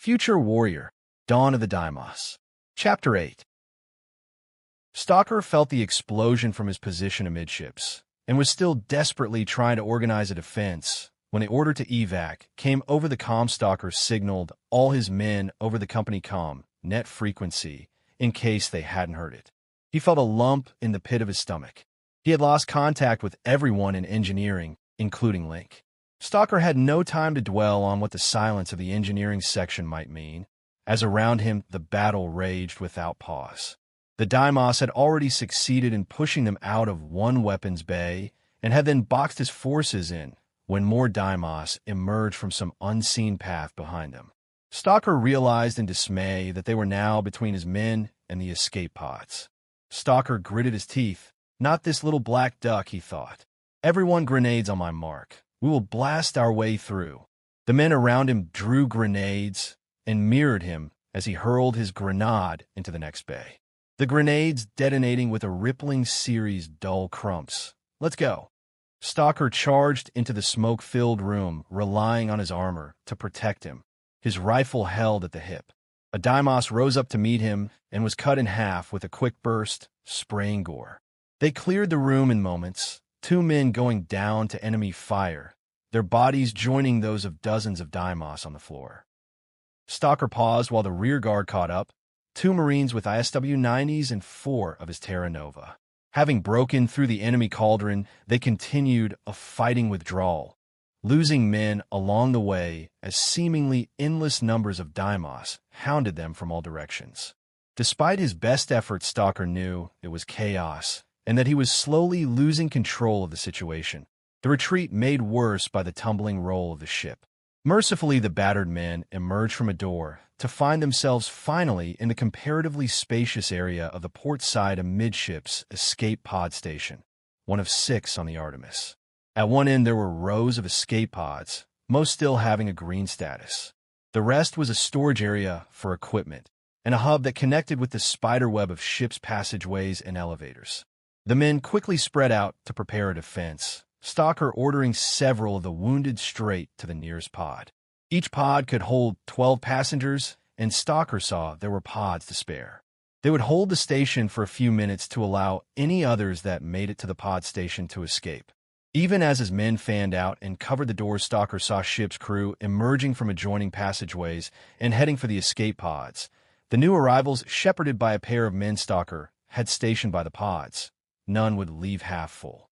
Future Warrior, Dawn of the Deimos. Chapter 8. Stalker felt the explosion from his position amidships, and was still desperately trying to organize a defense when the order to evac came over the comm. Stalker signaled all his men over the company comm net frequency in case they hadn't heard it. He felt a lump in the pit of his stomach. He had lost contact with everyone in engineering, including Link. Stalker had no time to dwell on what the silence of the engineering section might mean, as around him the battle raged without pause. The Deimos had already succeeded in pushing them out of one weapons bay and had then boxed his forces in when more Deimos emerged from some unseen path behind them. Stalker realized in dismay that they were now between his men and the escape pods. Stalker gritted his teeth. Not this little black duck, he thought. Everyone grenades on my mark. We will blast our way through. The men around him drew grenades and mirrored him as he hurled his grenade into the next bay. The grenades detonating with a rippling series dull crumps. Let's go. Stalker charged into the smoke-filled room, relying on his armor to protect him, his rifle held at the hip. A Deimos rose up to meet him and was cut in half with a quick burst, spraying gore. They cleared the room in moments, 2 men going down to enemy fire, their bodies joining those of dozens of Deimos on the floor. Stalker paused while the rear guard caught up, 2 Marines with ISW-90s and 4 of his Terra Nova. Having broken through the enemy cauldron, they continued a fighting withdrawal, losing men along the way as seemingly endless numbers of Deimos hounded them from all directions. Despite his best efforts, Stalker knew it was chaos and that he was slowly losing control of the situation, the retreat made worse by the tumbling roll of the ship. Mercifully, the battered men emerged from a door to find themselves finally in the comparatively spacious area of the port side amidships escape pod station, one of 6 on the Artemis. At one end there were rows of escape pods, most still having a green status. The rest was a storage area for equipment, and a hub that connected with the spiderweb of ships' passageways and elevators. The men quickly spread out to prepare a defense, Stalker ordering several of the wounded straight to the nearest pod. Each pod could hold 12 passengers, and Stalker saw there were pods to spare. They would hold the station for a few minutes to allow any others that made it to the pod station to escape. Even as his men fanned out and covered the doors, Stalker saw ship's crew emerging from adjoining passageways and heading for the escape pods. The new arrivals, shepherded by a pair of men Stalker had stationed by the pods. None would leave half full.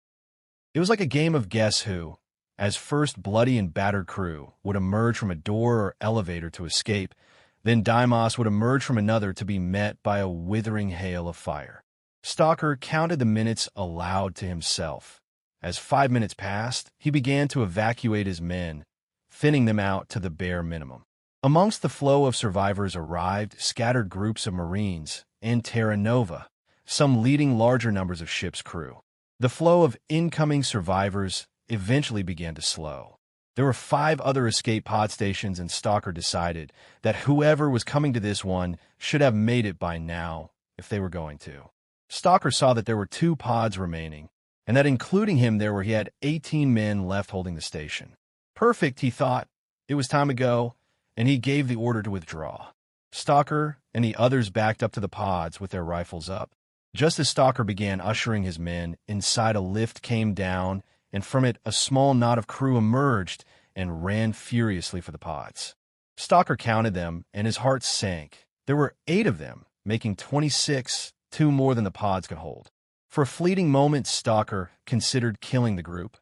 It was like a game of Guess Who, as first bloody and battered crew would emerge from a door or elevator to escape, then Deimos would emerge from another to be met by a withering hail of fire. Stalker counted the minutes aloud to himself. As 5 minutes passed, he began to evacuate his men, thinning them out to the bare minimum. Amongst the flow of survivors arrived scattered groups of Marines and Terra Nova, some leading larger numbers of ship's crew. The flow of incoming survivors eventually began to slow. There were 5 other escape pod stations, and Stalker decided that whoever was coming to this one should have made it by now if they were going to. Stalker saw that there were 2 pods remaining, and that including him he had 18 men left holding the station. Perfect, he thought. It was time to go, and he gave the order to withdraw. Stalker and the others backed up to the pods with their rifles up. Just as Stalker began ushering his men, inside a lift came down, and from it a small knot of crew emerged and ran furiously for the pods. Stalker counted them, and his heart sank. There were 8 of them, making 26, 2 more than the pods could hold. For a fleeting moment, Stalker considered killing the group,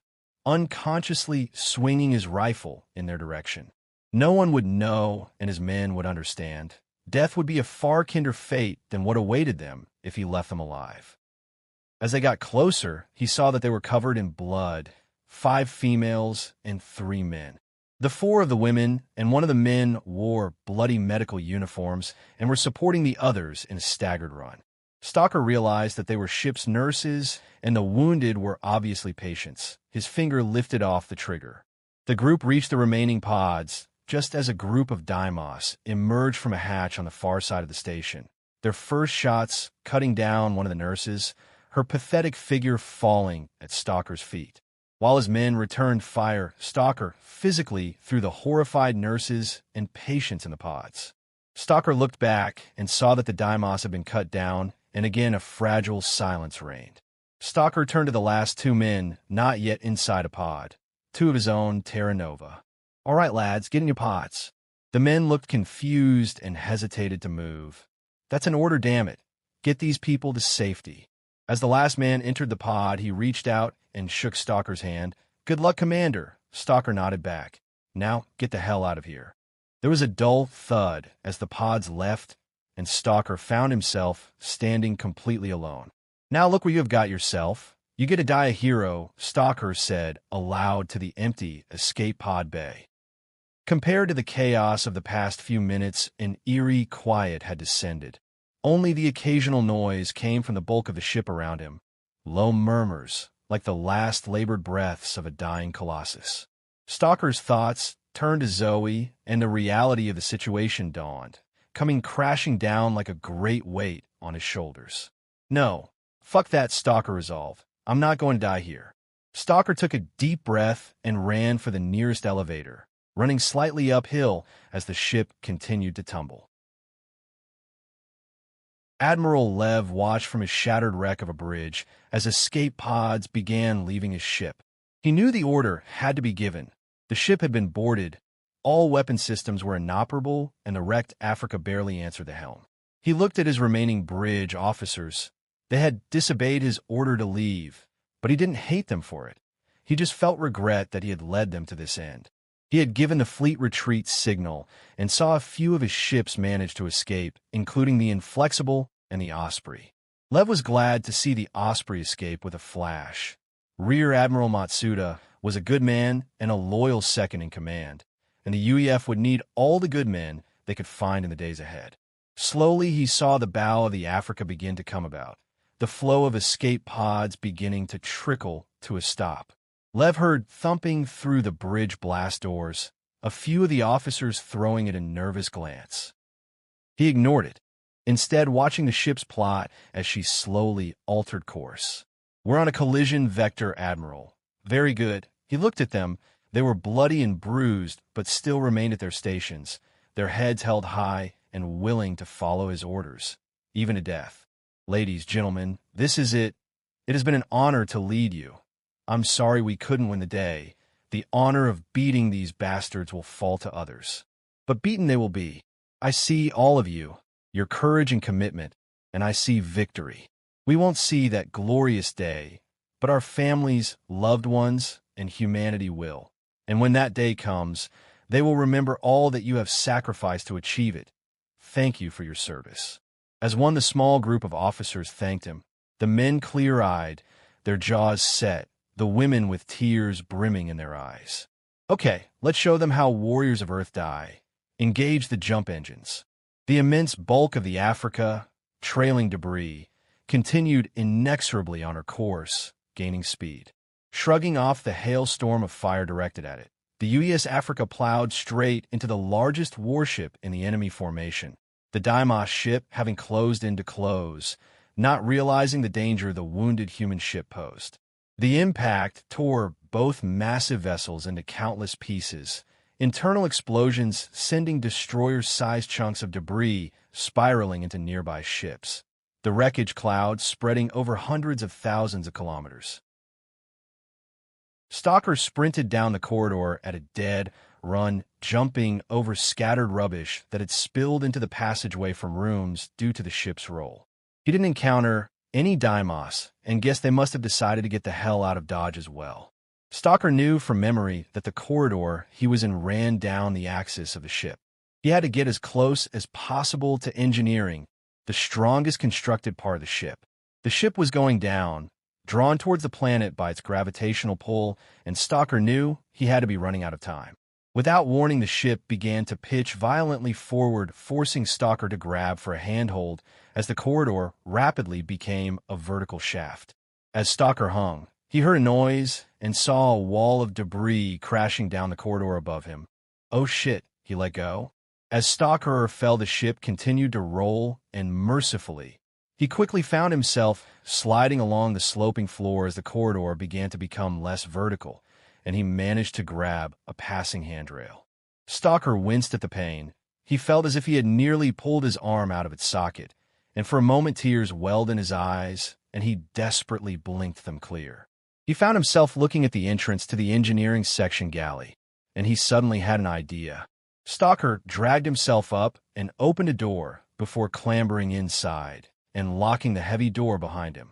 unconsciously swinging his rifle in their direction. No one would know, and his men would understand. Death would be a far kinder fate than what awaited them if he left them alive. As they got closer, he saw that they were covered in blood, 5 females and 3 men. The 4 of the women and 1 of the men wore bloody medical uniforms and were supporting the others in a staggered run. Stalker realized that they were ship's nurses, and the wounded were obviously patients. His finger lifted off the trigger. The group reached the remaining pods, just as a group of Deimos emerged from a hatch on the far side of the station, their first shots cutting down one of the nurses, her pathetic figure falling at Stalker's feet. While his men returned fire, Stalker physically threw the horrified nurses and patients in the pods. Stalker looked back and saw that the Deimos had been cut down, and again a fragile silence reigned. Stalker turned to the last two men not yet inside a pod, two of his own Terra Nova. "All right, lads, get in your pods." The men looked confused and hesitated to move. "That's an order, damn it. Get these people to safety." As the last man entered the pod, he reached out and shook Stalker's hand. "Good luck, Commander." Stalker nodded back. "Now, get the hell out of here." There was a dull thud as the pods left, and Stalker found himself standing completely alone. "Now look where you have got yourself. You get to die a hero," Stalker said aloud to the empty escape pod bay. Compared to the chaos of the past few minutes, an eerie quiet had descended. Only the occasional noise came from the bulk of the ship around him, low murmurs, like the last labored breaths of a dying colossus. Stalker's thoughts turned to Zoe, and the reality of the situation dawned, coming crashing down like a great weight on his shoulders. "No, fuck that," Stalker resolved. "I'm not going to die here." Stalker took a deep breath and ran for the nearest elevator, running slightly uphill as the ship continued to tumble. Admiral Lev watched from his shattered wreck of a bridge as escape pods began leaving his ship. He knew the order had to be given. The ship had been boarded, all weapon systems were inoperable, and the wrecked Africa barely answered the helm. He looked at his remaining bridge officers. They had disobeyed his order to leave, but he didn't hate them for it. He just felt regret that he had led them to this end. He had given the fleet retreat signal and saw a few of his ships manage to escape, including the Inflexible and the Osprey. Lev was glad to see the Osprey escape with a flash. Rear Admiral Matsuda was a good man and a loyal second in command, and the UEF would need all the good men they could find in the days ahead. Slowly he saw the bow of the Africa begin to come about, the flow of escape pods beginning to trickle to a stop. Lev heard thumping through the bridge blast doors, a few of the officers throwing it a nervous glance. He ignored it, instead watching the ship's plot as she slowly altered course. "We're on a collision vector, Admiral." "Very good." He looked at them. They were bloody and bruised, but still remained at their stations, their heads held high and willing to follow his orders, even to death. "Ladies, gentlemen, this is it. It has been an honor to lead you. I'm sorry we couldn't win the day. The honor of beating these bastards will fall to others. But beaten they will be. I see all of you, your courage and commitment, and I see victory. We won't see that glorious day, but our families, loved ones, and humanity will. And when that day comes, they will remember all that you have sacrificed to achieve it. Thank you for your service." As the small group of officers thanked him, the men clear-eyed, their jaws set, the women with tears brimming in their eyes. "Okay, let's show them how warriors of Earth die. Engage the jump engines." The immense bulk of the Africa, trailing debris, continued inexorably on her course, gaining speed. Shrugging off the hailstorm of fire directed at it, the UES Africa plowed straight into the largest warship in the enemy formation, the Deimos ship having closed in to close, not realizing the danger the wounded human ship posed. The impact tore both massive vessels into countless pieces, internal explosions sending destroyer-sized chunks of debris spiraling into nearby ships, the wreckage cloud spreading over hundreds of thousands of kilometers. Stalker sprinted down the corridor at a dead run, jumping over scattered rubbish that had spilled into the passageway from rooms due to the ship's roll. He didn't encounter any Deimos, and guessed they must have decided to get the hell out of Dodge as well. Stalker knew from memory that the corridor he was in ran down the axis of the ship. He had to get as close as possible to engineering, the strongest constructed part of the ship. The ship was going down, drawn towards the planet by its gravitational pull, and Stalker knew he had to be running out of time. Without warning, the ship began to pitch violently forward, forcing Stalker to grab for a handhold as the corridor rapidly became a vertical shaft. As Stalker hung, he heard a noise and saw a wall of debris crashing down the corridor above him. "Oh shit," he let go. As Stalker fell, the ship continued to roll, and mercifully, He quickly found himself sliding along the sloping floor as the corridor began to become less vertical, and he managed to grab a passing handrail. Stalker winced at the pain. He felt as if he had nearly pulled his arm out of its socket, and for a moment tears welled in his eyes, and he desperately blinked them clear. He found himself looking at the entrance to the engineering section galley, and he suddenly had an idea. Stalker dragged himself up and opened a door before clambering inside and locking the heavy door behind him.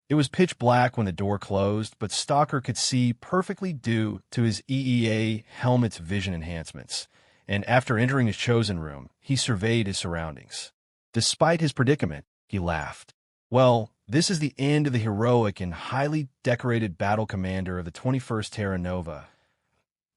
It was pitch black when the door closed, but Stalker could see perfectly due to his EEA helmet's vision enhancements, and after entering his chosen room, he surveyed his surroundings. Despite his predicament, he laughed. Well, this is the end of the heroic and highly decorated battle commander of the 21st Terra Nova.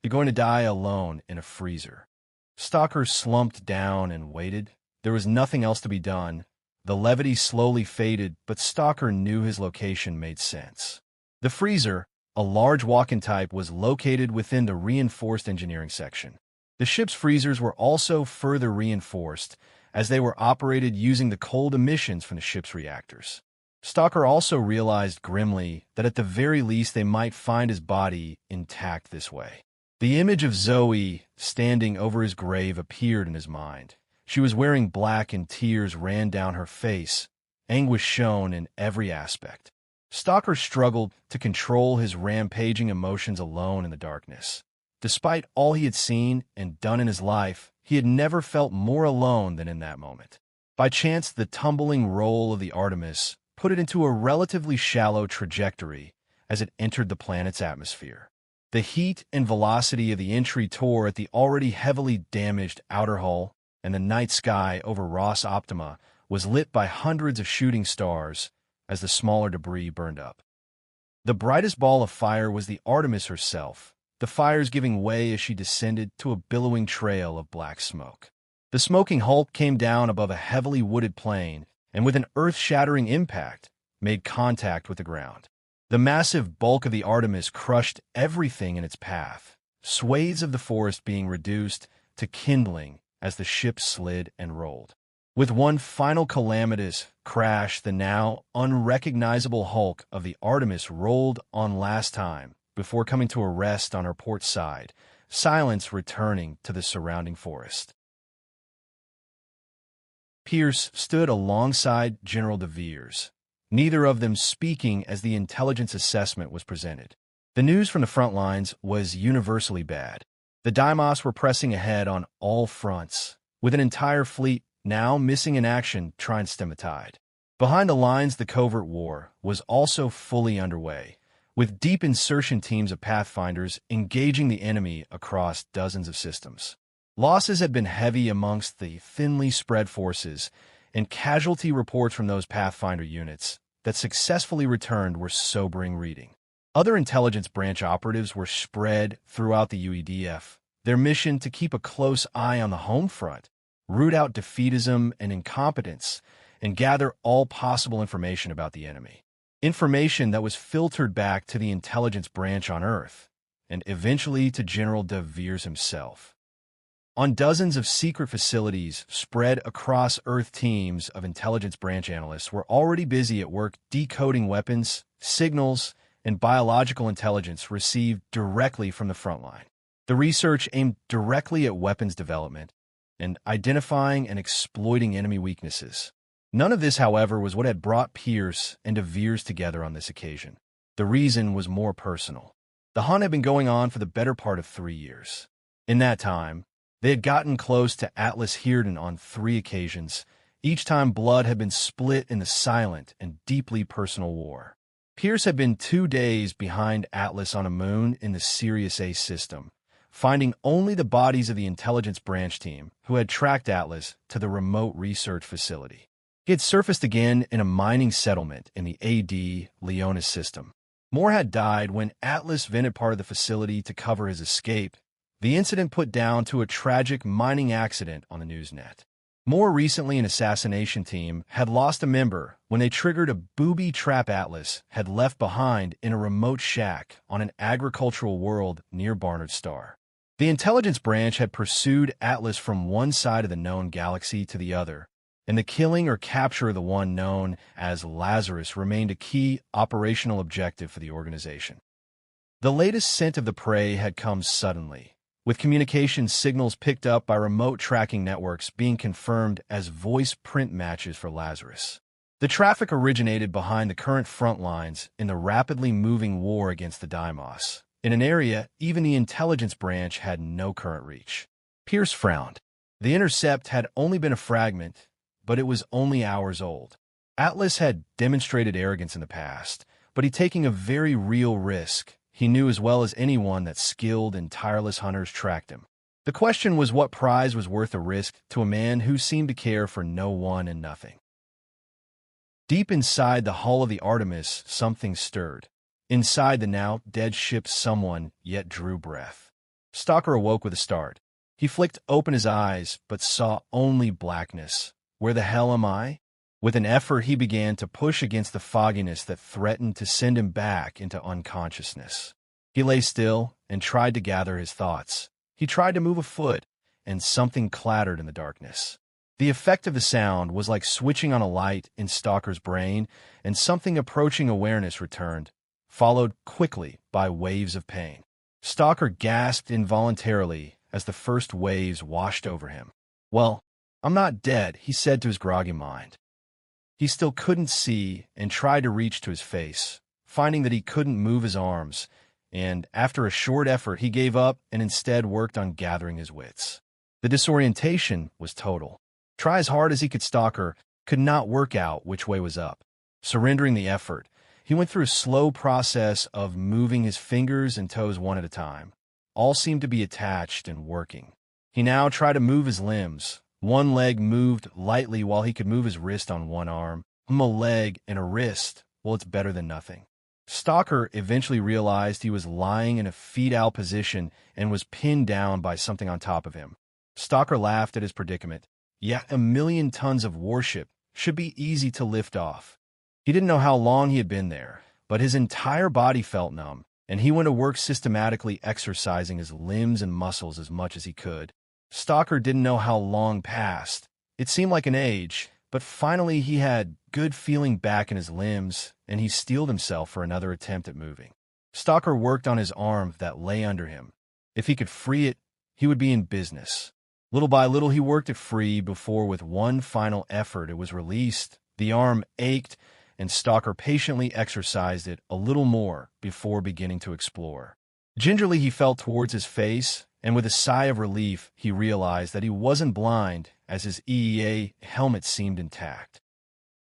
You're going to die alone in a freezer. Stalker slumped down and waited. There was nothing else to be done. The levity slowly faded, but Stalker knew his location made sense. The freezer, a large walk-in type, was located within the reinforced engineering section. The ship's freezers were also further reinforced, as they were operated using the cold emissions from the ship's reactors. Stalker also realized grimly that at the very least they might find his body intact this way. The image of Zoe standing over his grave appeared in his mind. She was wearing black and tears ran down her face, anguish shone in every aspect. Stalker struggled to control his rampaging emotions alone in the darkness. Despite all he had seen and done in his life, he had never felt more alone than in that moment. By chance, the tumbling roll of the Artemis put it into a relatively shallow trajectory as it entered the planet's atmosphere. The heat and velocity of the entry tore at the already heavily damaged outer hull, and the night sky over Ross Optima was lit by hundreds of shooting stars as the smaller debris burned up. The brightest ball of fire was the Artemis herself, the fires giving way as she descended to a billowing trail of black smoke. The smoking hulk came down above a heavily wooded plain and with an earth-shattering impact made contact with the ground. The massive bulk of the Artemis crushed everything in its path, swathes of the forest being reduced to kindling as the ship slid and rolled. With one final calamitous crash, the now unrecognizable hulk of the Artemis rolled on last time before coming to a rest on her port side, silence returning to the surrounding forest. Pierce stood alongside General De Veers, neither of them speaking as the intelligence assessment was presented. The news from the front lines was universally bad. The Deimos were pressing ahead on all fronts, with an entire fleet now missing in action trying to stem the tide. Behind the lines, the covert war was also fully underway, with deep insertion teams of Pathfinders engaging the enemy across dozens of systems. Losses had been heavy amongst the thinly spread forces, and casualty reports from those Pathfinder units that successfully returned were sobering reading. Other intelligence branch operatives were spread throughout the UEDF, their mission to keep a close eye on the home front, root out defeatism and incompetence, and gather all possible information about the enemy. Information that was filtered back to the intelligence branch on Earth, and eventually to General De Veers himself. On dozens of secret facilities spread across Earth, teams of intelligence branch analysts were already busy at work decoding weapons, signals, and biological intelligence received directly from the front line. The research aimed directly at weapons development and identifying and exploiting enemy weaknesses. None of this, however, was what had brought Pierce and De Veers together on this occasion. The reason was more personal. The hunt had been going on for the better part of 3 years. In that time, they had gotten close to Atlas Heerden on 3 occasions. Each time blood had been split in the silent and deeply personal war. Pierce had been 2 days behind Atlas on a moon in the Sirius A system, finding only the bodies of the intelligence branch team who had tracked Atlas to the remote research facility. He had surfaced again in a mining settlement in the AD Leonis system. Moore had died when Atlas vented part of the facility to cover his escape, the incident put down to a tragic mining accident on the Newsnet. More recently, an assassination team had lost a member when they triggered a booby trap Atlas had left behind in a remote shack on an agricultural world near Barnard Star. The intelligence branch had pursued Atlas from one side of the known galaxy to the other, and the killing or capture of the one known as Lazarus remained a key operational objective for the organization. The latest scent of the prey had come suddenly, with communication signals picked up by remote tracking networks being confirmed as voice print matches for Lazarus. The traffic originated behind the current front lines in the rapidly moving war against the Deimos, in an area even the intelligence branch had no current reach. Pierce frowned. The intercept had only been a fragment, but it was only hours old. Atlas had demonstrated arrogance in the past, but he'd taken a very real risk. He knew as well as anyone that skilled and tireless hunters tracked him. The question was what prize was worth the risk to a man who seemed to care for no one and nothing. Deep inside the hull of the Artemis, something stirred. Inside the now dead ship, someone yet drew breath. Stalker awoke with a start. He flicked open his eyes, but saw only blackness. Where the hell am I? With an effort, he began to push against the fogginess that threatened to send him back into unconsciousness. He lay still and tried to gather his thoughts. He tried to move a foot, and something clattered in the darkness. The effect of the sound was like switching on a light in Stalker's brain, and something approaching awareness returned, followed quickly by waves of pain. Stalker gasped involuntarily as the first waves washed over him. "Well, I'm not dead," he said to his groggy mind. He still couldn't see and tried to reach to his face, finding that he couldn't move his arms, and after a short effort he gave up and instead worked on gathering his wits. The disorientation was total. Try as hard as he could, Stalker could not work out which way was up. Surrendering the effort, he went through a slow process of moving his fingers and toes one at a time. All seemed to be attached and working. He now tried to move his limbs. One leg moved lightly while he could move his wrist on one arm. A leg and a wrist, well, it's better than nothing. Stalker eventually realized he was lying in a fetal position and was pinned down by something on top of him. Stalker laughed at his predicament. Yeah, 1,000,000 tons of warship should be easy to lift off. He didn't know how long he had been there, but his entire body felt numb, and he went to work systematically exercising his limbs and muscles as much as he could. Stalker didn't know how long passed. It seemed like an age, but finally he had good feeling back in his limbs, and he steeled himself for another attempt at moving. Stalker worked on his arm that lay under him. If he could free it, he would be in business. Little by little he worked it free before with one final effort it was released. The arm ached, and Stalker patiently exercised it a little more before beginning to explore. Gingerly he felt towards his face, and with a sigh of relief he realized that he wasn't blind, as his EEA helmet seemed intact.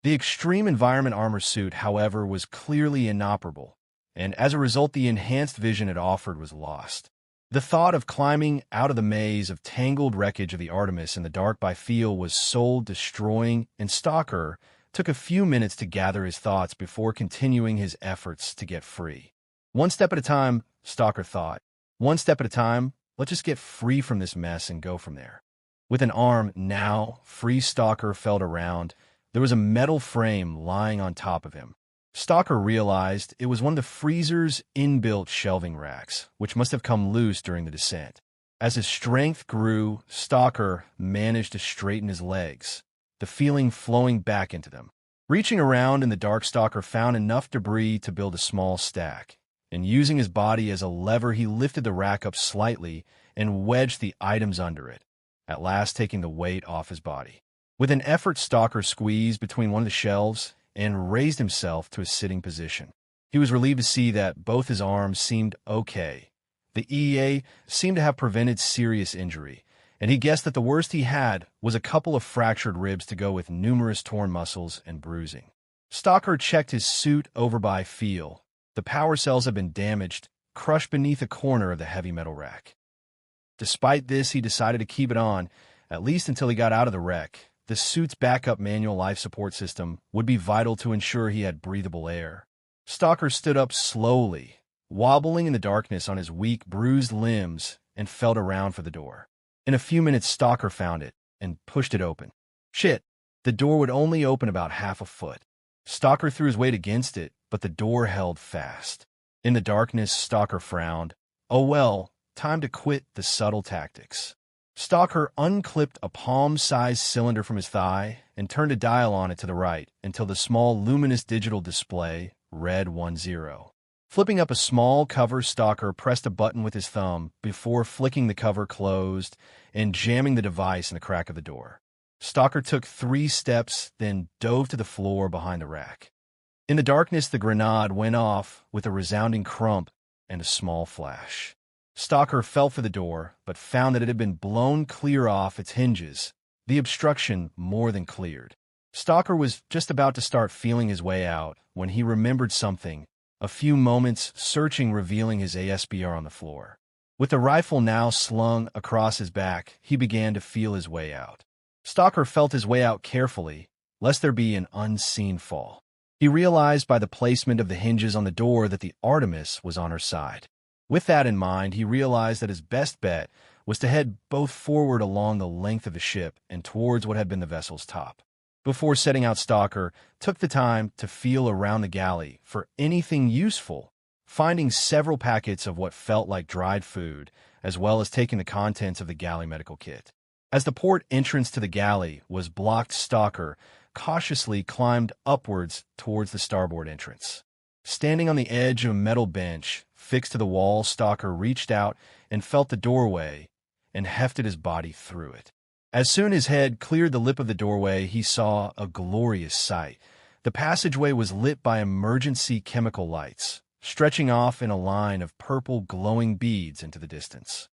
The extreme environment armor suit, however, was clearly inoperable, and as a result the enhanced vision it offered was lost. The thought of climbing out of the maze of tangled wreckage of the Artemis in the dark by feel was soul-destroying, and Stalker took a few minutes to gather his thoughts before continuing his efforts to get free. One step at a time, Stalker thought. One step at a time, let's just get free from this mess and go from there. With an arm now free, Stalker felt around. There was a metal frame lying on top of him. Stalker realized it was one of the freezer's inbuilt shelving racks, which must have come loose during the descent. As his strength grew, Stalker managed to straighten his legs, the feeling flowing back into them. Reaching around in the dark, Stalker found enough debris to build a small stack, and using his body as a lever, he lifted the rack up slightly and wedged the items under it, at last taking the weight off his body. With an effort, Stalker squeezed between one of the shelves and raised himself to a sitting position. He was relieved to see that both his arms seemed okay. The EEA seemed to have prevented serious injury, and he guessed that the worst he had was a couple of fractured ribs to go with numerous torn muscles and bruising. Stalker checked his suit over by feel. The power cells had been damaged, crushed beneath a corner of the heavy metal rack. Despite this, he decided to keep it on, at least until he got out of the wreck. The suit's backup manual life support system would be vital to ensure he had breathable air. Stalker stood up slowly, wobbling in the darkness on his weak, bruised limbs, and felt around for the door. In a few minutes, Stalker found it and pushed it open. Shit, the door would only open about half a foot. Stalker threw his weight against it, but the door held fast. In the darkness, Stalker frowned. Oh well, time to quit the subtle tactics. Stalker unclipped a palm-sized cylinder from his thigh and turned a dial on it to the right until the small luminous digital display read 10. Flipping up a small cover, Stalker pressed a button with his thumb before flicking the cover closed and jamming the device in the crack of the door. Stalker took 3 steps, then dove to the floor behind the rack. In the darkness, the grenade went off with a resounding crump and a small flash. Stalker felt for the door, but found that it had been blown clear off its hinges, the obstruction more than cleared. Stalker was just about to start feeling his way out when he remembered something, a few moments searching revealing his ASBR on the floor. With the rifle now slung across his back, he began to feel his way out. Stalker felt his way out carefully, lest there be an unseen fall. He realized by the placement of the hinges on the door that the Artemis was on her side. With that in mind, he realized that his best bet was to head both forward along the length of the ship and towards what had been the vessel's top. Before setting out, Stalker took the time to feel around the galley for anything useful, finding several packets of what felt like dried food, as well as taking the contents of the galley medical kit. As the port entrance to the galley was blocked, Stalker cautiously climbed upwards towards the starboard entrance. Standing on the edge of a metal bench fixed to the wall, Stalker reached out and felt the doorway and hefted his body through it. As soon as his head cleared the lip of the doorway, he saw a glorious sight. The passageway was lit by emergency chemical lights, stretching off in a line of purple glowing beads into the distance.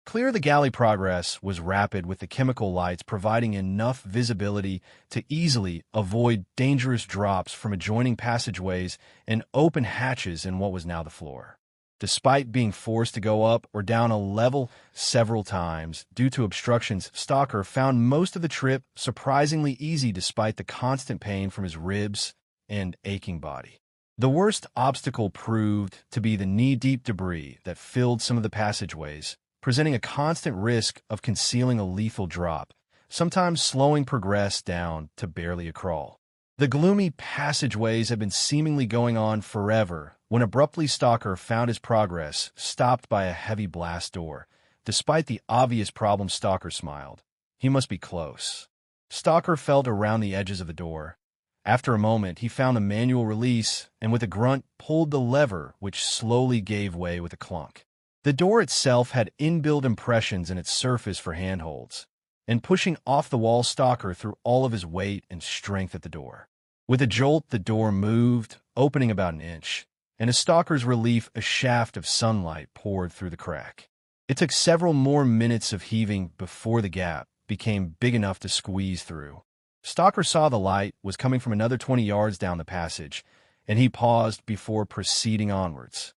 Clear the galley progress was rapid, with the chemical lights providing enough visibility to easily avoid dangerous drops from adjoining passageways and open hatches in what was now the floor. Despite being forced to go up or down a level several times due to obstructions, Stalker found most of the trip surprisingly easy despite the constant pain from his ribs and aching body. The worst obstacle proved to be the knee-deep debris that filled some of the passageways, presenting a constant risk of concealing a lethal drop, sometimes slowing progress down to barely a crawl. The gloomy passageways had been seemingly going on forever when abruptly Stalker found his progress stopped by a heavy blast door. Despite the obvious problem, Stalker smiled. He must be close. Stalker felt around the edges of the door. After a moment, he found the manual release and with a grunt pulled the lever, which slowly gave way with a clunk. The door itself had inbuilt impressions in its surface for handholds, and pushing off the wall, Stalker threw all of his weight and strength at the door. With a jolt, the door moved, opening about an inch, and to Stalker's relief, a shaft of sunlight poured through the crack. It took several more minutes of heaving before the gap became big enough to squeeze through. Stalker saw the light was coming from another 20 yards down the passage, and he paused before proceeding onwards.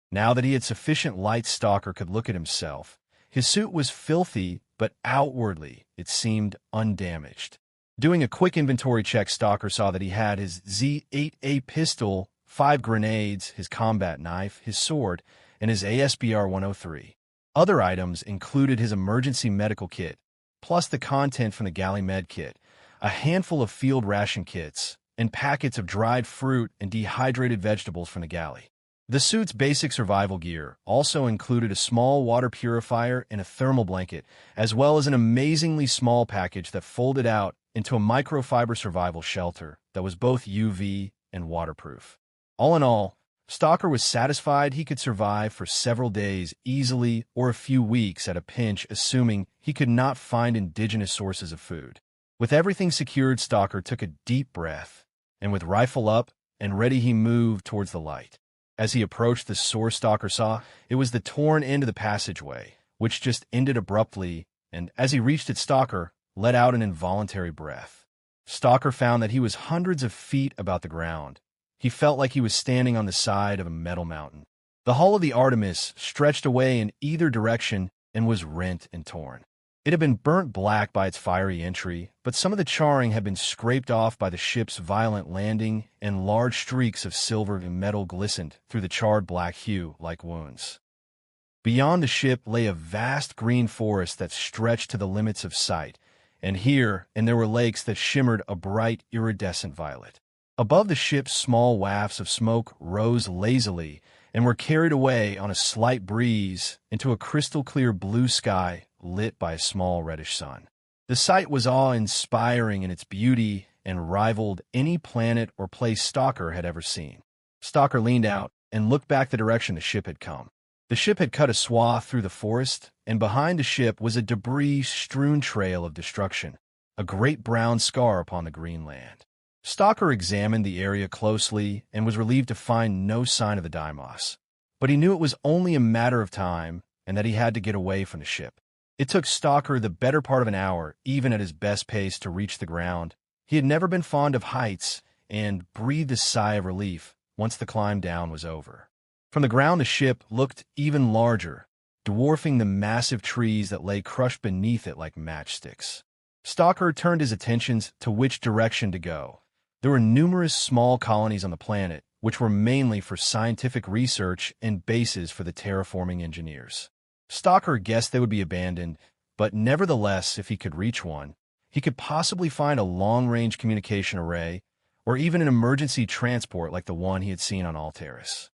Now that he had sufficient light, Stalker could look at himself. His suit was filthy, but outwardly it seemed undamaged. Doing a quick inventory check, Stalker saw that he had his Z8A pistol, 5 grenades, his combat knife, his sword, and his ASBR 103. Other items included his emergency medical kit, plus the content from the galley med kit, a handful of field ration kits, and packets of dried fruit and dehydrated vegetables from the galley. The suit's basic survival gear also included a small water purifier and a thermal blanket, as well as an amazingly small package that folded out into a microfiber survival shelter that was both UV and waterproof. All in all, Stalker was satisfied he could survive for several days easily or a few weeks at a pinch, assuming he could not find indigenous sources of food. With everything secured, Stalker took a deep breath, and with rifle up and ready, he moved towards the light. As he approached the source, Stalker saw it was the torn end of the passageway, which just ended abruptly, and as he reached it, Stalker let out an involuntary breath. Stalker found that he was hundreds of feet above the ground. He felt like he was standing on the side of a metal mountain. The hull of the Artemis stretched away in either direction and was rent and torn. It had been burnt black by its fiery entry, but some of the charring had been scraped off by the ship's violent landing, and large streaks of silver and metal glistened through the charred black hue like wounds. Beyond the ship lay a vast green forest that stretched to the limits of sight, and there were lakes that shimmered a bright iridescent violet. Above the ship, small wafts of smoke rose lazily and were carried away on a slight breeze into a crystal-clear blue sky lit by a small reddish sun. The sight was awe-inspiring in its beauty and rivaled any planet or place Stalker had ever seen. Stalker leaned out and looked back the direction the ship had come. The ship had cut a swath through the forest, and behind the ship was a debris-strewn trail of destruction, a great brown scar upon the green land. Stalker examined the area closely and was relieved to find no sign of the Deimos. But he knew it was only a matter of time and that he had to get away from the ship. It took Stalker the better part of an hour, even at his best pace, to reach the ground. He had never been fond of heights and breathed a sigh of relief once the climb down was over. From the ground, the ship looked even larger, dwarfing the massive trees that lay crushed beneath it like matchsticks. Stalker turned his attentions to which direction to go. There were numerous small colonies on the planet, which were mainly for scientific research and bases for the terraforming engineers. Stalker guessed they would be abandoned, but nevertheless, if he could reach one, he could possibly find a long-range communication array or even an emergency transport like the one he had seen on Alteris.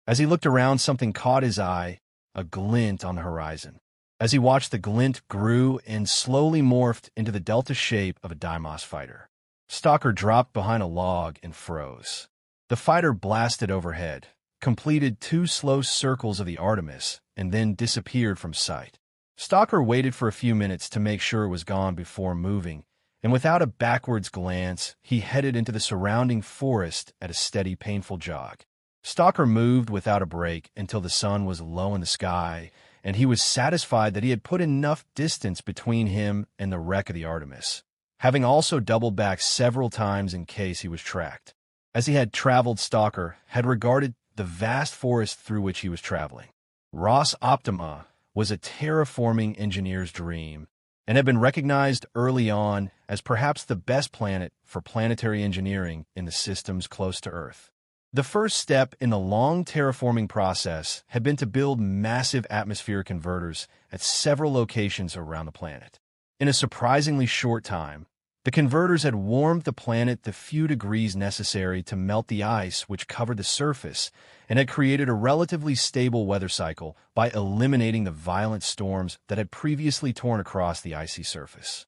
As he looked around, something caught his eye, a glint on the horizon. As he watched, the glint grew and slowly morphed into the delta shape of a Deimos fighter. Stalker dropped behind a log and froze. The fighter blasted overhead, completed 2 slow circles of the Artemis, and then disappeared from sight. Stalker waited for a few minutes to make sure it was gone before moving, and without a backwards glance, he headed into the surrounding forest at a steady, painful jog. Stalker moved without a break until the sun was low in the sky, and he was satisfied that he had put enough distance between him and the wreck of the Artemis, having also doubled back several times in case he was tracked. As he had traveled, Stalker had regarded the vast forest through which he was traveling. Ross Optima was a terraforming engineer's dream, and had been recognized early on as perhaps the best planet for planetary engineering in the systems close to Earth. The first step in the long terraforming process had been to build massive atmospheric converters at several locations around the planet. In a surprisingly short time, the converters had warmed the planet the few degrees necessary to melt the ice which covered the surface and had created a relatively stable weather cycle by eliminating the violent storms that had previously torn across the icy surface.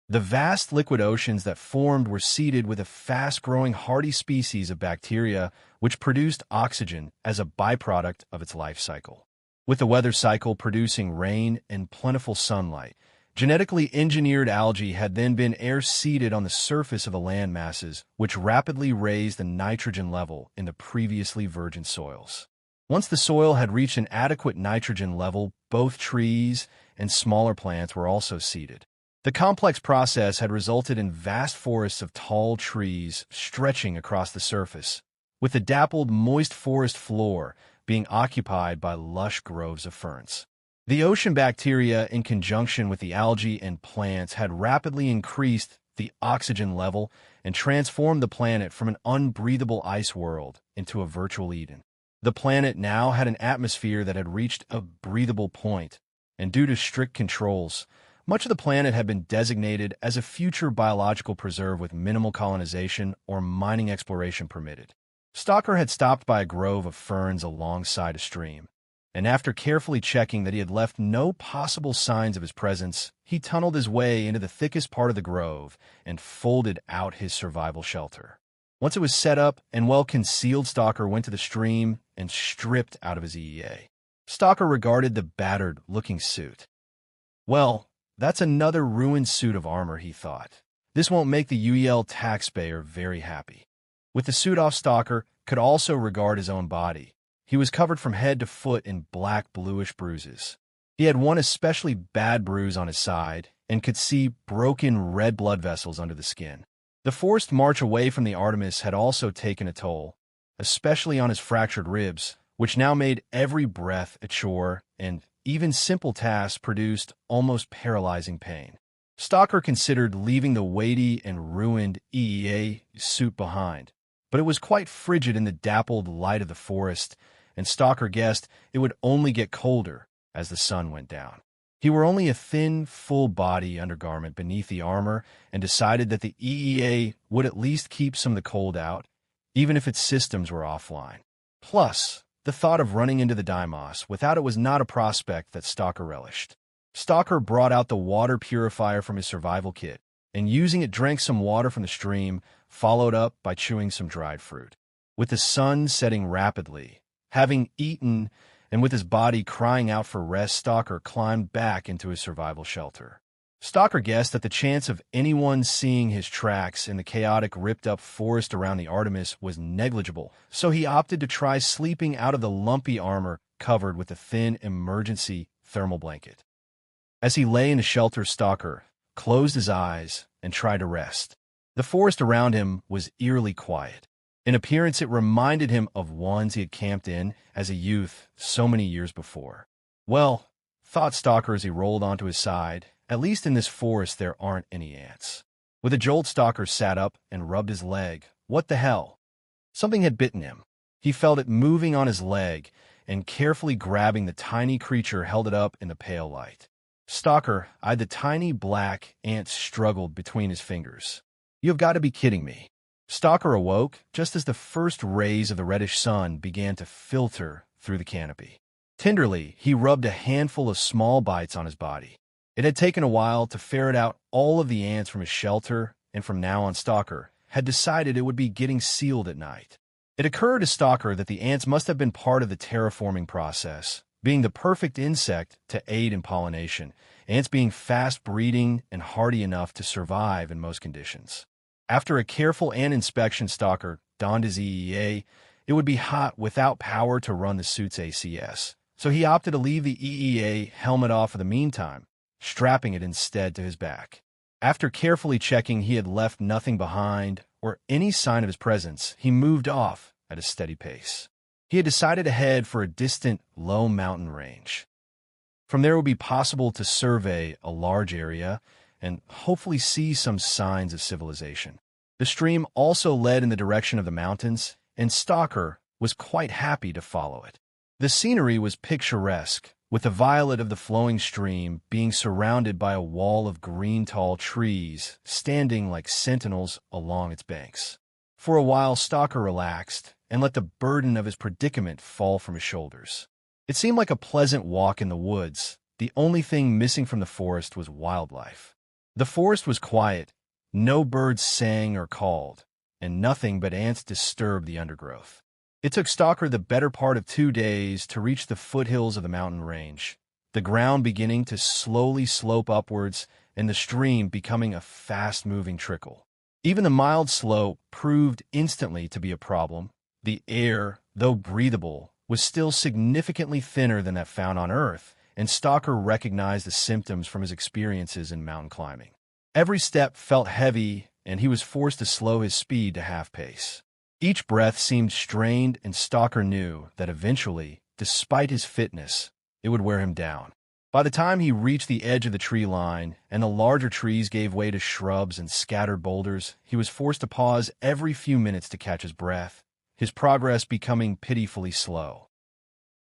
The vast liquid oceans that formed were seeded with a fast-growing hardy species of bacteria which produced oxygen as a byproduct of its life cycle. With the weather cycle producing rain and plentiful sunlight, genetically engineered algae had then been air-seeded on the surface of the land masses, which rapidly raised the nitrogen level in the previously virgin soils. Once the soil had reached an adequate nitrogen level, both trees and smaller plants were also seeded. The complex process had resulted in vast forests of tall trees stretching across the surface, with the dappled, moist forest floor being occupied by lush groves of ferns. The ocean bacteria, in conjunction with the algae and plants, had rapidly increased the oxygen level and transformed the planet from an unbreathable ice world into a virtual Eden. The planet now had an atmosphere that had reached a breathable point, and due to strict controls, much of the planet had been designated as a future biological preserve with minimal colonization or mining exploration permitted. Stalker had stopped by a grove of ferns alongside a stream, and after carefully checking that he had left no possible signs of his presence, he tunneled his way into the thickest part of the grove and folded out his survival shelter. Once it was set up and well concealed, Stalker went to the stream and stripped out of his EEA. Stalker regarded the battered-looking suit. Well, that's another ruined suit of armor, he thought. This won't make the UEL taxpayer very happy. With the suit off, Stalker could also regard his own body. He was covered from head to foot in black bluish bruises. He had one especially bad bruise on his side and could see broken red blood vessels under the skin. The forced march away from the Artemis had also taken a toll, especially on his fractured ribs, which now made every breath a chore, and even simple tasks produced almost paralyzing pain. Stalker considered leaving the weighty and ruined EEA suit behind, but it was quite frigid in the dappled light of the forest, and Stalker guessed it would only get colder as the sun went down. He wore only a thin, full-body undergarment beneath the armor and decided that the EEA would at least keep some of the cold out, even if its systems were offline. Plus, the thought of running into the Deimos without it was not a prospect that Stalker relished. Stalker brought out the water purifier from his survival kit, and using it drank some water from the stream, followed up by chewing some dried fruit. With the sun setting rapidly, having eaten, and with his body crying out for rest, Stalker climbed back into his survival shelter. Stalker guessed that the chance of anyone seeing his tracks in the chaotic, ripped-up forest around the Artemis was negligible, so he opted to try sleeping out of the lumpy armor covered with a thin emergency thermal blanket. As he lay in the shelter, Stalker closed his eyes and tried to rest. The forest around him was eerily quiet. In appearance, it reminded him of ones he had camped in as a youth so many years before. Well, thought Stalker as he rolled onto his side, at least in this forest there aren't any ants. With a jolt, Stalker sat up and rubbed his leg. What the hell? Something had bitten him. He felt it moving on his leg, and carefully grabbing the tiny creature, held it up in the pale light. Stalker eyed the tiny black ant struggled between his fingers. You've got to be kidding me. Stalker awoke just as the first rays of the reddish sun began to filter through the canopy. Tenderly, he rubbed a handful of small bites on his body. It had taken a while to ferret out all of the ants from his shelter, and from now on Stalker had decided it would be getting sealed at night. It occurred to Stalker that the ants must have been part of the terraforming process, being the perfect insect to aid in pollination, ants being fast-breeding and hardy enough to survive in most conditions. After a careful ant inspection, Stalker donned his EEA. It would be hot without power to run the suit's ACS, so he opted to leave the EEA helmet off for the meantime, strapping it instead to his back. After carefully checking he had left nothing behind or any sign of his presence, he moved off at a steady pace. He had decided to head for a distant, low mountain range. From there it would be possible to survey a large area and hopefully see some signs of civilization. The stream also led in the direction of the mountains, and Stalker was quite happy to follow it. The scenery was picturesque, with the violet of the flowing stream being surrounded by a wall of green tall trees standing like sentinels along its banks. For a while, Stalker relaxed and let the burden of his predicament fall from his shoulders. It seemed like a pleasant walk in the woods. The only thing missing from the forest was wildlife. The forest was quiet. No birds sang or called, and nothing but ants disturbed the undergrowth. It took Stalker the better part of 2 days to reach the foothills of the mountain range, the ground beginning to slowly slope upwards and the stream becoming a fast-moving trickle. Even the mild slope proved instantly to be a problem. The air, though breathable, was still significantly thinner than that found on Earth, and Stalker recognized the symptoms from his experiences in mountain climbing. Every step felt heavy, and he was forced to slow his speed to half pace. Each breath seemed strained, and Stalker knew that eventually, despite his fitness, it would wear him down. By the time he reached the edge of the tree line, and the larger trees gave way to shrubs and scattered boulders, he was forced to pause every few minutes to catch his breath, his progress becoming pitifully slow.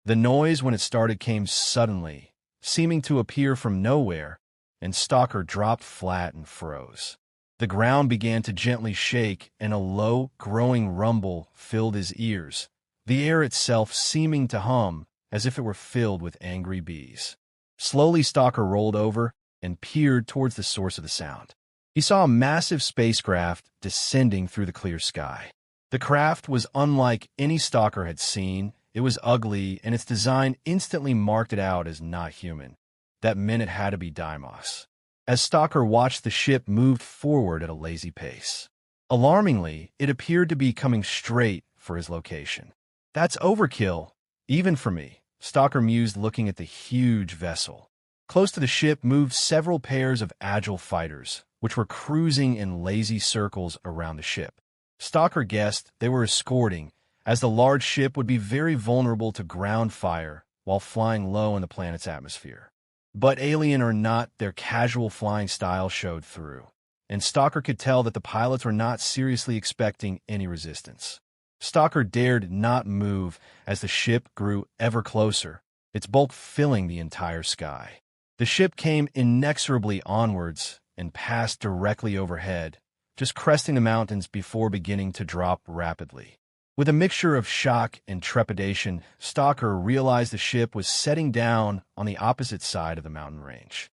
The noise, when it started, came suddenly, seeming to appear from nowhere, and Stalker dropped flat and froze. The ground began to gently shake, and a low, growing rumble filled his ears, the air itself seeming to hum as if it were filled with angry bees. Slowly, Stalker rolled over and peered towards the source of the sound. He saw a massive spacecraft descending through the clear sky. The craft was unlike any Stalker had seen. It was ugly, and its design instantly marked it out as not human. That meant it had to be Deimos. As Stalker watched, the ship moved forward at a lazy pace. Alarmingly, it appeared to be coming straight for his location. That's overkill, even for me, Stalker mused, looking at the huge vessel. Close to the ship moved several pairs of agile fighters, which were cruising in lazy circles around the ship. Stalker guessed they were escorting, as the large ship would be very vulnerable to ground fire while flying low in the planet's atmosphere. But alien or not, their casual flying style showed through, and Stalker could tell that the pilots were not seriously expecting any resistance. Stalker dared not move as the ship grew ever closer, its bulk filling the entire sky. The ship came inexorably onwards and passed directly overhead, just cresting the mountains before beginning to drop rapidly. With a mixture of shock and trepidation, Stalker realized the ship was setting down on the opposite side of the mountain range.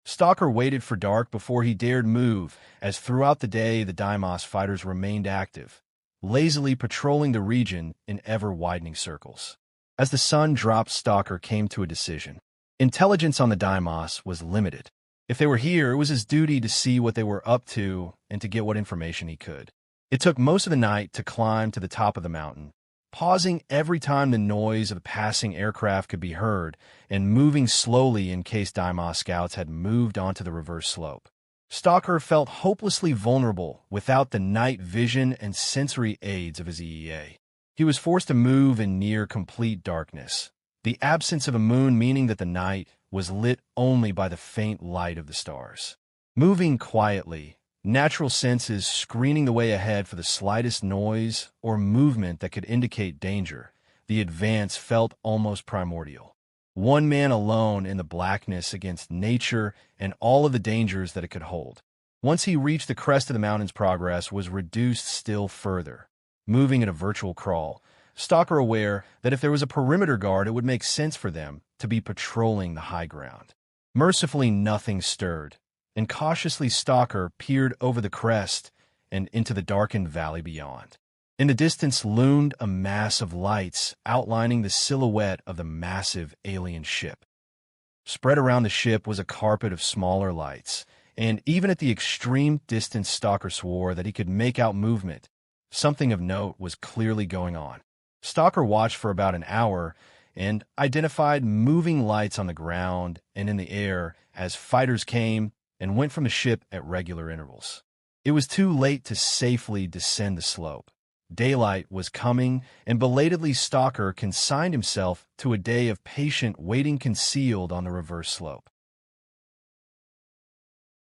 Stalker waited for dark before he dared move, as throughout the day the Deimos fighters remained active, lazily patrolling the region in ever-widening circles. As the sun dropped, Stalker came to a decision. Intelligence on the Deimos was limited. If they were here, it was his duty to see what they were up to and to get what information he could. It took most of the night to climb to the top of the mountain, pausing every time the noise of a passing aircraft could be heard and moving slowly in case Deimos scouts had moved onto the reverse slope. Stalker felt hopelessly vulnerable without the night vision and sensory aids of his EEA. He was forced to move in near complete darkness, the absence of a moon meaning that the night was lit only by the faint light of the stars. Moving quietly, natural senses screening the way ahead for the slightest noise or movement that could indicate danger, the advance felt almost primordial. One man alone in the blackness against nature and all of the dangers that it could hold. Once he reached the crest of the mountain's progress was reduced still further, moving at a virtual crawl, Stalker aware that if there was a perimeter guard, it would make sense for them to be patrolling the high ground. Mercifully, nothing stirred, and cautiously Stalker peered over the crest and into the darkened valley beyond. In the distance loomed a mass of lights outlining the silhouette of the massive alien ship. Spread around the ship was a carpet of smaller lights, and even at the extreme distance Stalker swore that he could make out movement. Something of note was clearly going on. Stalker watched for about an hour and identified moving lights on the ground and in the air as fighters came and went from the ship at regular intervals. It was too late to safely descend the slope. Daylight was coming, and belatedly Stalker consigned himself to a day of patient waiting concealed on the reverse slope.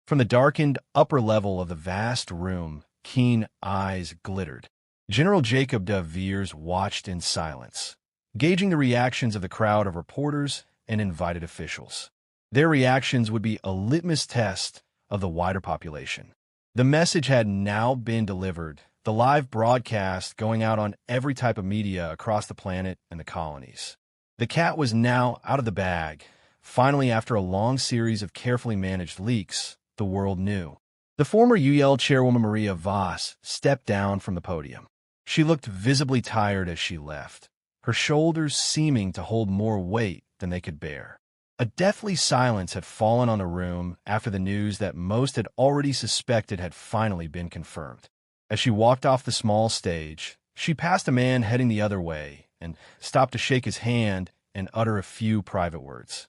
From the darkened upper level of the vast room, keen eyes glittered. General Jacob de Veers watched in silence, gauging the reactions of the crowd of reporters and invited officials. Their reactions would be a litmus test of the wider population. The message had now been delivered, the live broadcast going out on every type of media across the planet and the colonies. The cat was now out of the bag. Finally, after a long series of carefully managed leaks, the world knew. The former UL chairwoman Maria Voss stepped down from the podium. She looked visibly tired as she left, her shoulders seeming to hold more weight than they could bear. A deathly silence had fallen on the room after the news that most had already suspected had finally been confirmed. As she walked off the small stage, she passed a man heading the other way and stopped to shake his hand and utter a few private words.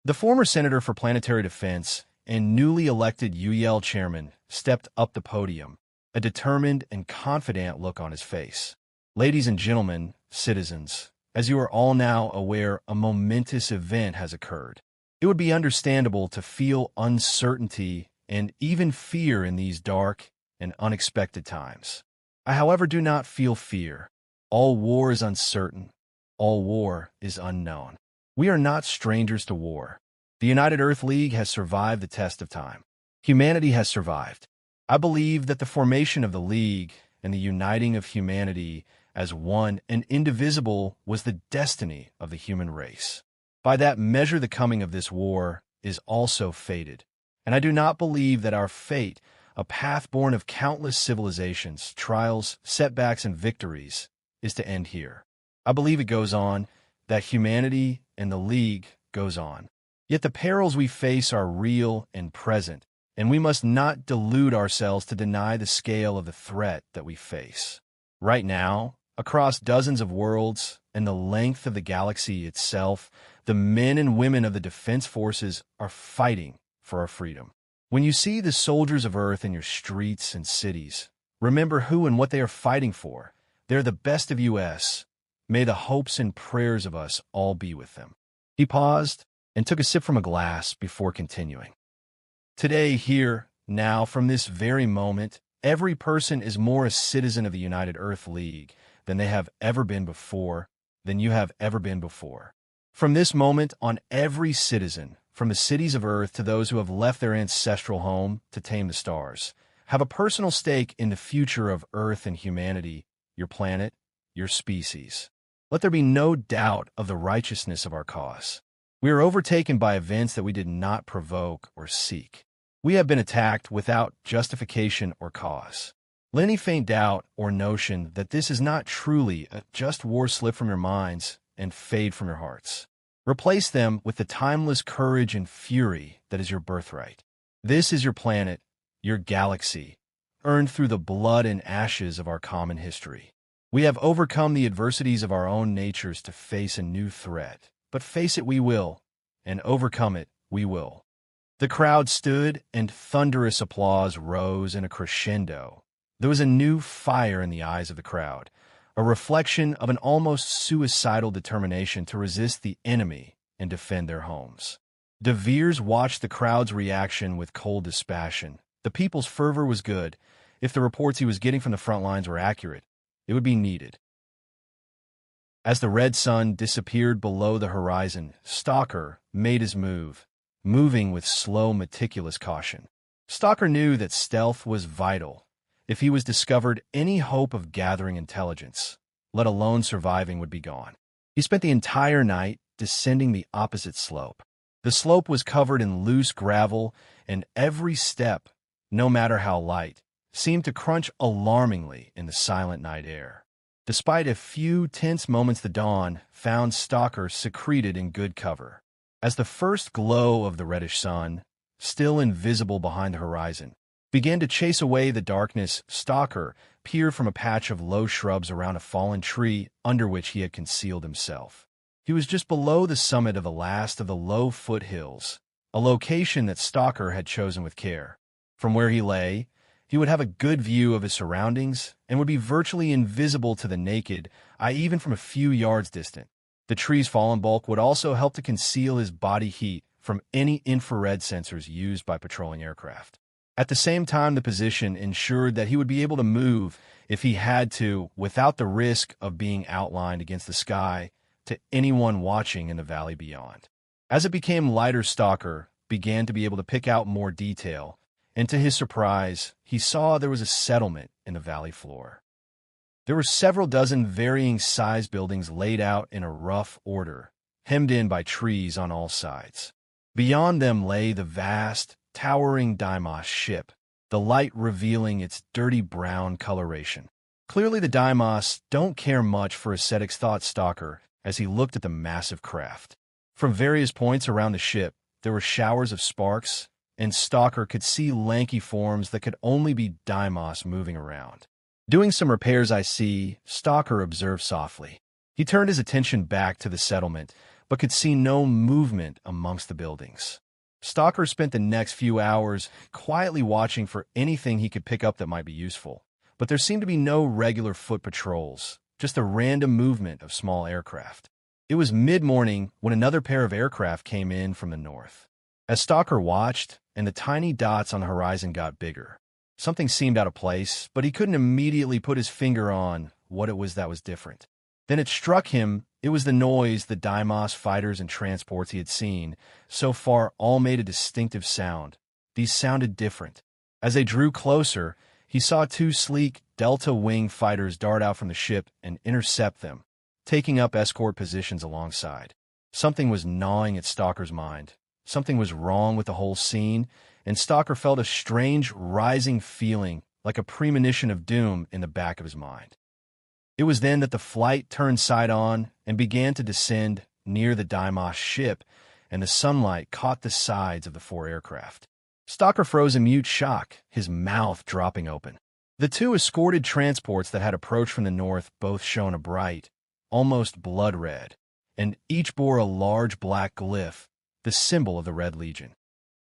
The former Senator for Planetary Defense and newly elected UEL chairman stepped up the podium, a determined and confident look on his face. Ladies and gentlemen, citizens, as you are all now aware, a momentous event has occurred. It would be understandable to feel uncertainty and even fear in these dark and unexpected times. I, however, do not feel fear. All war is uncertain. All war is unknown. We are not strangers to war. The United Earth League has survived the test of time. Humanity has survived. I believe that the formation of the League and the uniting of humanity as one and indivisible was the destiny of the human race. By that measure, the coming of this war is also fated, and I do not believe that our fate, a path born of countless civilizations, trials, setbacks, and victories, is to end here. I believe it goes on, that humanity and the League goes on. Yet the perils we face are real and present, and we must not delude ourselves to deny the scale of the threat that we face. Right now, across dozens of worlds and the length of the galaxy itself, the men and women of the defense forces are fighting for our freedom. When you see the soldiers of Earth in your streets and cities, remember who and what they are fighting for. They're the best of US. May the hopes and prayers of us all be with them. He paused and took a sip from a glass before continuing. Today, here, now, from this very moment, every person is more a citizen of the United Earth League than they have ever been before, than you have ever been before. From this moment on, every citizen, from the cities of Earth to those who have left their ancestral home to tame the stars, have a personal stake in the future of Earth and humanity. your planet, your species. Let there be no doubt of the righteousness of our cause. We are overtaken by events that we did not provoke or seek. We have been attacked without justification or cause. Let any faint doubt or notion that this is not truly a just war slip from your minds and fade from your hearts. Replace them with the timeless courage and fury that is your birthright. This is your planet, your galaxy, earned through the blood and ashes of our common history. We have overcome the adversities of our own natures to face a new threat, but face it we will, and overcome it we will. The crowd stood, and thunderous applause rose in a crescendo. There was a new fire in the eyes of the crowd, a reflection of an almost suicidal determination to resist the enemy and defend their homes. De Veers watched the crowd's reaction with cold dispassion. The people's fervor was good. If the reports he was getting from the front lines were accurate, it would be needed. As the red sun disappeared below the horizon, Stalker made his move, moving with slow, meticulous caution. Stalker knew that stealth was vital. If he was discovered, any hope of gathering intelligence, let alone surviving, would be gone. He spent the entire night descending the opposite slope. The slope was covered in loose gravel, and every step, no matter how light, seemed to crunch alarmingly in the silent night air. Despite a few tense moments, the dawn found Stalker secreted in good cover. As the first glow of the reddish sun, still invisible behind the horizon, began to chase away the darkness, Stalker peered from a patch of low shrubs around a fallen tree under which he had concealed himself. He was just below the summit of the last of the low foothills, a location that Stalker had chosen with care. From where he lay, he would have a good view of his surroundings and would be virtually invisible to the naked eye even from a few yards distant. The tree's fallen bulk would also help to conceal his body heat from any infrared sensors used by patrolling aircraft. At the same time, the position ensured that he would be able to move if he had to without the risk of being outlined against the sky to anyone watching in the valley beyond. As it became lighter, Stalker began to be able to pick out more detail, and to his surprise, he saw there was a settlement in the valley floor. There were several dozen varying size buildings laid out in a rough order, hemmed in by trees on all sides. Beyond them lay the vast, towering Deimos ship, the light revealing its dirty brown coloration. Clearly the Deimos don't care much for aesthetics, thought Stalker as he looked at the massive craft. From various points around the ship, there were showers of sparks, and Stalker could see lanky forms that could only be Deimos moving around. Doing some repairs, I see, Stalker observed softly. He turned his attention back to the settlement, but could see no movement amongst the buildings. Stalker spent the next few hours quietly watching for anything he could pick up that might be useful, but there seemed to be no regular foot patrols, just a random movement of small aircraft. It was mid-morning when another pair of aircraft came in from the north. As Stalker watched, and the tiny dots on the horizon got bigger, something seemed out of place, but he couldn't immediately put his finger on what it was that was different. Then it struck him it was the noise the Deimos fighters and transports he had seen so far all made a distinctive sound. These sounded different. As they drew closer, he saw two sleek Delta Wing fighters dart out from the ship and intercept them, taking up escort positions alongside. Something was gnawing at Stalker's mind. Something was wrong with the whole scene, and Stalker felt a strange, rising feeling like a premonition of doom in the back of his mind. It was then that the flight turned side on and began to descend near the Deimos ship, and the sunlight caught the sides of the four aircraft. Stalker froze in mute shock, his mouth dropping open. The two escorted transports that had approached from the north both shone a bright, almost blood red, and each bore a large black glyph, the symbol of the Red Legion.